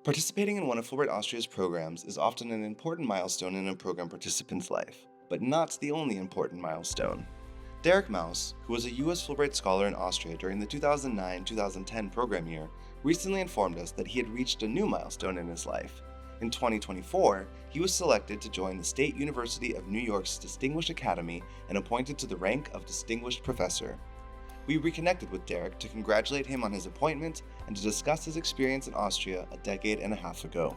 Participating in one of Fulbright Austria's programs is often an important milestone in a program participant's life, but not the only important milestone. Derek Maus, who was a US Fulbright scholar in Austria during the 2009-2010 program year, recently informed us that he had reached a new milestone in his life. In 2024, he was selected to join the State University of New York's Distinguished Academy and appointed to the rank of Distinguished Professor. We reconnected with Derek to congratulate him on his appointment and to discuss his experience in Austria a decade and a half ago.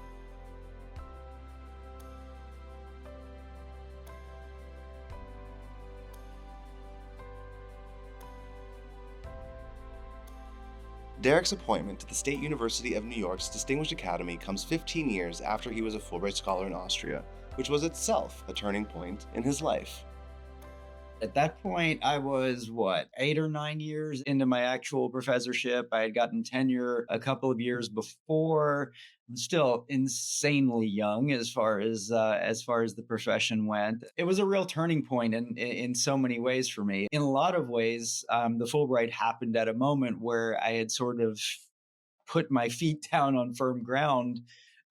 Derek's appointment to the State University of New York's Distinguished Academy comes 15 years after he was a Fulbright scholar in Austria, which was itself a turning point in his life. At that point, I was 8 or 9 years into my actual professorship. I had gotten tenure a couple of years before. I'm still insanely young as far as the profession went. It was a real turning point in so many ways for me. In a lot of ways, the Fulbright happened at a moment where I had sort of put my feet down on firm ground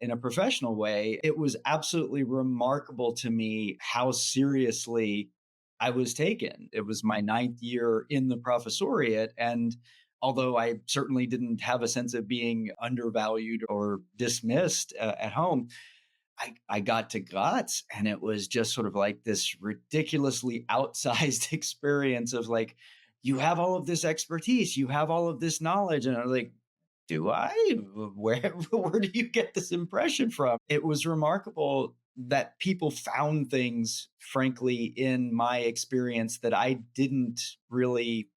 in a professional way. It was absolutely remarkable to me how seriously I was taken. It was my ninth year in the professoriate. And although I certainly didn't have a sense of being undervalued or dismissed at home, I got to Graz and it was just sort of like this ridiculously outsized experience of like, you have all of this expertise, you have all of this knowledge. And I was like, do I? Where do you get this impression from? It was remarkable that people found things, frankly, in my experience that I didn't really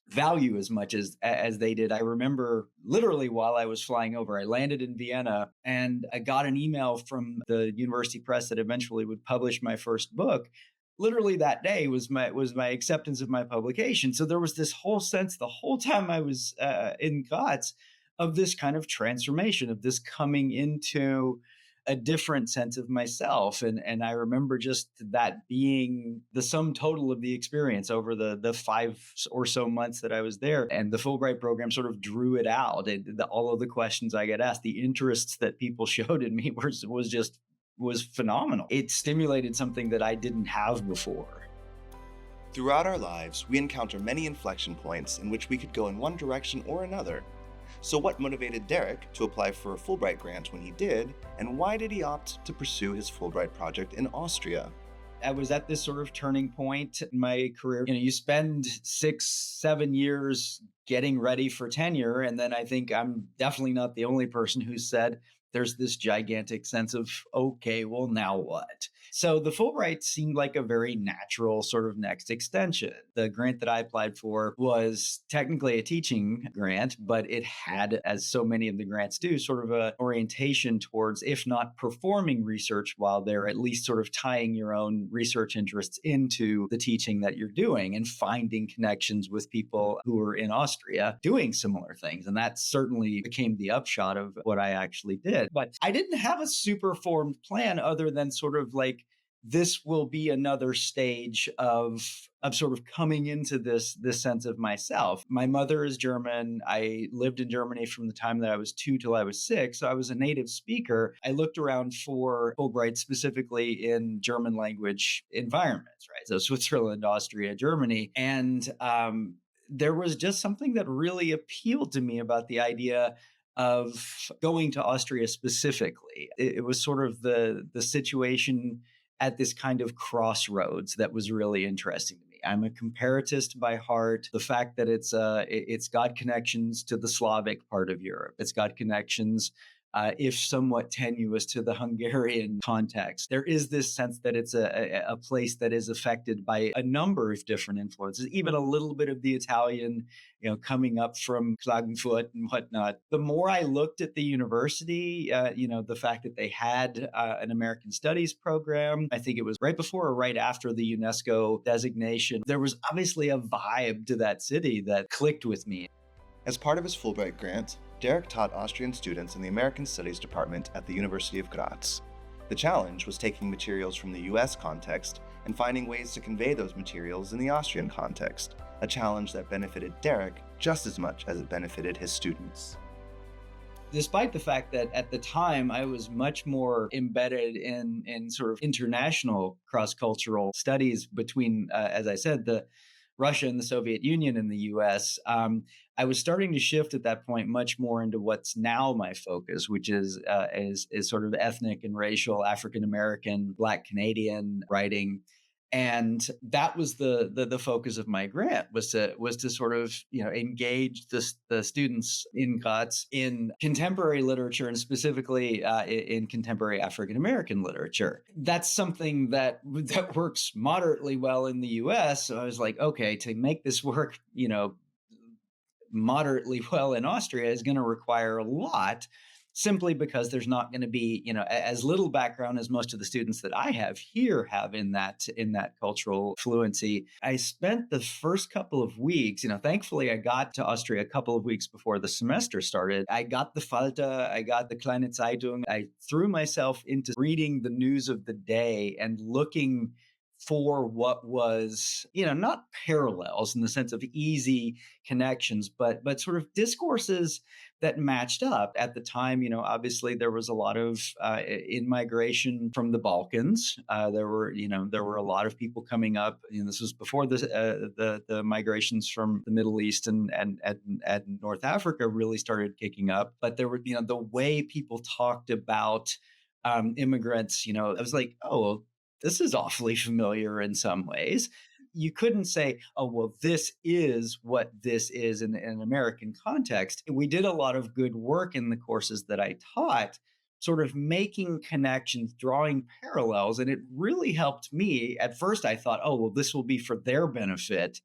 value as much as they did. I remember literally while I was flying over, I landed in Vienna and I got an email from the university press that eventually would publish my first book. Literally that day was my acceptance of my publication. So there was this whole sense the whole time I was in Graz of this kind of transformation, of this coming into a different sense of myself. And I remember just that being the sum total of the experience over the 5 or so months that I was there. And the Fulbright program sort of drew it out. All of the questions I get asked, the interests that people showed in me was phenomenal. It stimulated something that I didn't have before. Throughout our lives, we encounter many inflection points in which we could go in one direction or another. So what motivated Derek to apply for a Fulbright grant when he did, and why did he opt to pursue his Fulbright project in Austria? I was at this sort of turning point in my career. You spend 6, 7 years getting ready for tenure. And then I think I'm definitely not the only person who said, there's this gigantic sense of, okay, well, now what? So the Fulbright seemed like a very natural sort of next extension. The grant that I applied for was technically a teaching grant, but it had, as so many of the grants do, sort of a orientation towards, if not performing research while they're at least sort of tying your own research interests into the teaching that you're doing and finding connections with people who are in Austria doing similar things. And that certainly became the upshot of what I actually did. But I didn't have a super formed plan other than sort of like, this will be another stage of sort of coming into this sense of myself. My mother is German. I lived in Germany from the time that I was 2 till I was 6. So I was a native speaker. I looked around for Fulbright specifically in German language environments, right? So Switzerland, Austria, Germany. And there was just something that really appealed to me about the idea of going to Austria specifically. It was sort of the situation at this kind of crossroads that was really interesting to me. I'm a comparatist by heart. The fact that it's got connections to the Slavic part of Europe, it's got connections, if somewhat tenuous, to the Hungarian context. There is this sense that it's a place that is affected by a number of different influences, even a little bit of the Italian, coming up from Klagenfurt and whatnot. The more I looked at the university, the fact that they had an American Studies program, I think it was right before or right after the UNESCO designation, there was obviously a vibe to that city that clicked with me. As part of his Fulbright grant, Derek taught Austrian students in the American Studies department at the University of Graz. The challenge was taking materials from the US context and finding ways to convey those materials in the Austrian context, a challenge that benefited Derek just as much as it benefited his students. despite the fact that at the time I was much more embedded in sort of international cross-cultural studies between, as I said, the Russia and the Soviet Union and the US. I was starting to shift at that point much more into what's now my focus, which is sort of ethnic and racial African American, Black Canadian writing. And that was the focus of my grant, was to sort of engage the students in Graz in contemporary literature, and specifically in contemporary African American literature. That's something that works moderately well in the U.S. So I was like, okay, to make this work, moderately well in Austria is going to require a lot, simply because there's not going to be, as little background as most of the students that I have here have in that cultural fluency. I spent the first couple of weeks, thankfully I got to Austria a couple of weeks before the semester started. I got the Falter, I got the Kleine Zeitung. I threw myself into reading the news of the day and looking for what was, not parallels in the sense of easy connections, but sort of discourses that matched up. At the time, obviously there was a lot of in migration from the Balkans. There were a lot of people coming up. This was before the migrations from the Middle East and North Africa really started kicking up. But there were, the way people talked about immigrants. I was like, oh, well, this is awfully familiar in some ways. You couldn't say, oh, well, this is what this is in an American context. We did a lot of good work in the courses that I taught, sort of making connections, drawing parallels. And it really helped me. At first, I thought, oh, well, this will be for their benefit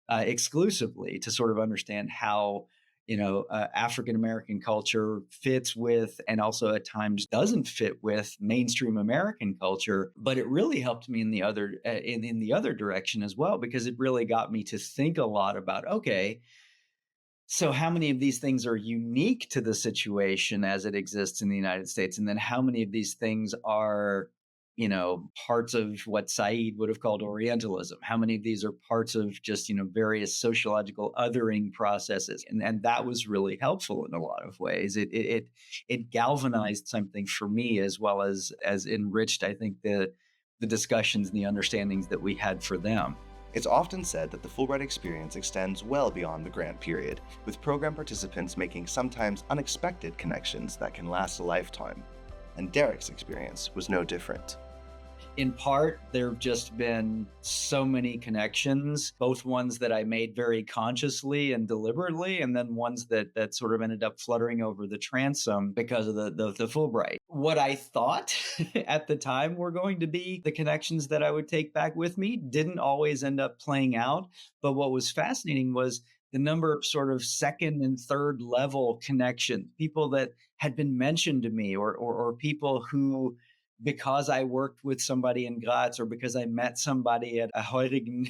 exclusively, to sort of understand how African American culture fits with, and also at times doesn't fit with, mainstream American culture. But it really helped me in the other in the other direction as well, because it really got me to think a lot about, okay, so how many of these things are unique to the situation as it exists in the United States, and then how many of these things are parts of what Said would have called Orientalism? How many of these are parts of just, various sociological othering processes? And that was really helpful in a lot of ways. It galvanized something for me, as well as enriched, I think, the discussions and the understandings that we had for them. It's often said that the Fulbright experience extends well beyond the grant period, with program participants making sometimes unexpected connections that can last a lifetime. And Derek's experience was no different. In part, there have just been so many connections, both ones that I made very consciously and deliberately, and then ones that sort of ended up fluttering over the transom because of the Fulbright. What I thought at the time were going to be the connections that I would take back with me didn't always end up playing out. But what was fascinating was the number of sort of second and third level connections, people that had been mentioned to me, or people who, because I worked with somebody in Graz, or because I met somebody at a Heurigen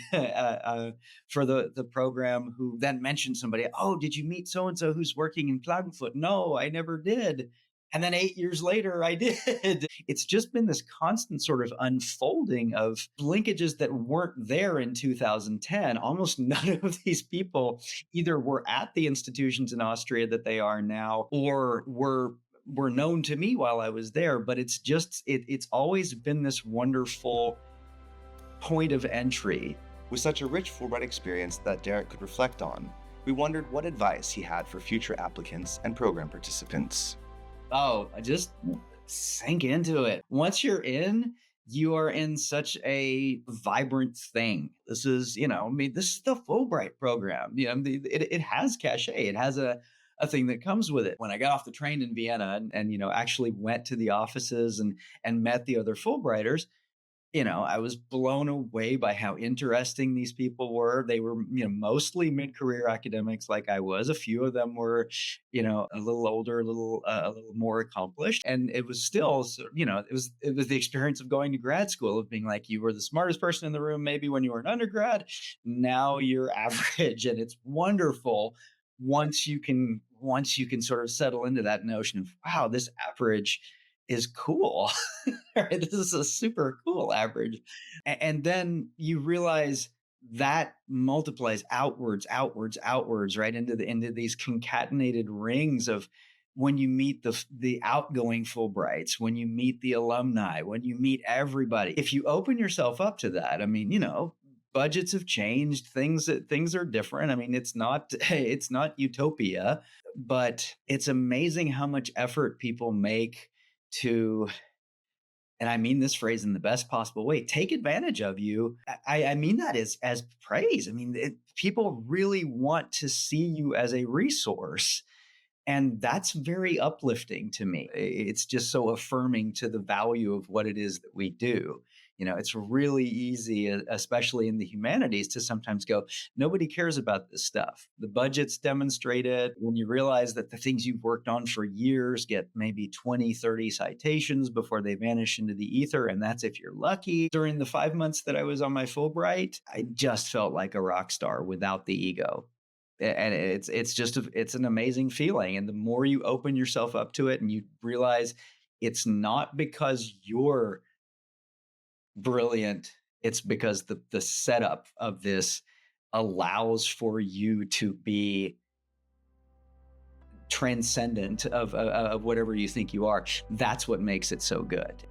for the program, who then mentioned somebody, oh, did you meet so-and-so who's working in Klagenfurt? No, I never did. And then 8 years later, I did. It's just been this constant sort of unfolding of linkages that weren't there in 2010. Almost none of these people either were at the institutions in Austria that they are now, or were known to me while I was there. But it's always been this wonderful point of entry. With such a rich Fulbright experience that Derek could reflect on, we wondered what advice he had for future applicants and program participants. Oh, I just sink into it. Once you're in, you are in such a vibrant thing. This is, this is the Fulbright program. It has cachet. It has a thing that comes with it. When I got off the train in Vienna and actually went to the offices and met the other Fulbrighters, I was blown away by how interesting these people were. They were, mostly mid-career academics like I was. A few of them were, a little older, a little more accomplished. And it was still, it was the experience of going to grad school, of being like, you were the smartest person in the room maybe when you were an undergrad. Now you're average, and it's wonderful once you can sort of settle into that notion of, wow, this average is cool. Right? This is a super cool average. And then you realize that multiplies outwards, right? Into these concatenated rings of when you meet the outgoing Fulbrights, when you meet the alumni, when you meet everybody, if you open yourself up to that, I mean, budgets have changed, things are different. I mean, it's not utopia, but it's amazing how much effort people make to, and I mean this phrase in the best possible way, take advantage of you. I mean that as praise. I mean, people really want to see you as a resource. And that's very uplifting to me. It's just so affirming to the value of what it is that we do. It's really easy, especially in the humanities, to sometimes go, nobody cares about this stuff. The budgets demonstrate it. When you realize that the things you've worked on for years get maybe 20, 30 citations before they vanish into the ether, and that's if you're lucky. During the 5 months that I was on my Fulbright, I just felt like a rock star without the ego. And it's an amazing feeling. And the more you open yourself up to it and you realize it's not because you're brilliant, it's because the setup of this allows for you to be transcendent of whatever you think you are. That's what makes it so good.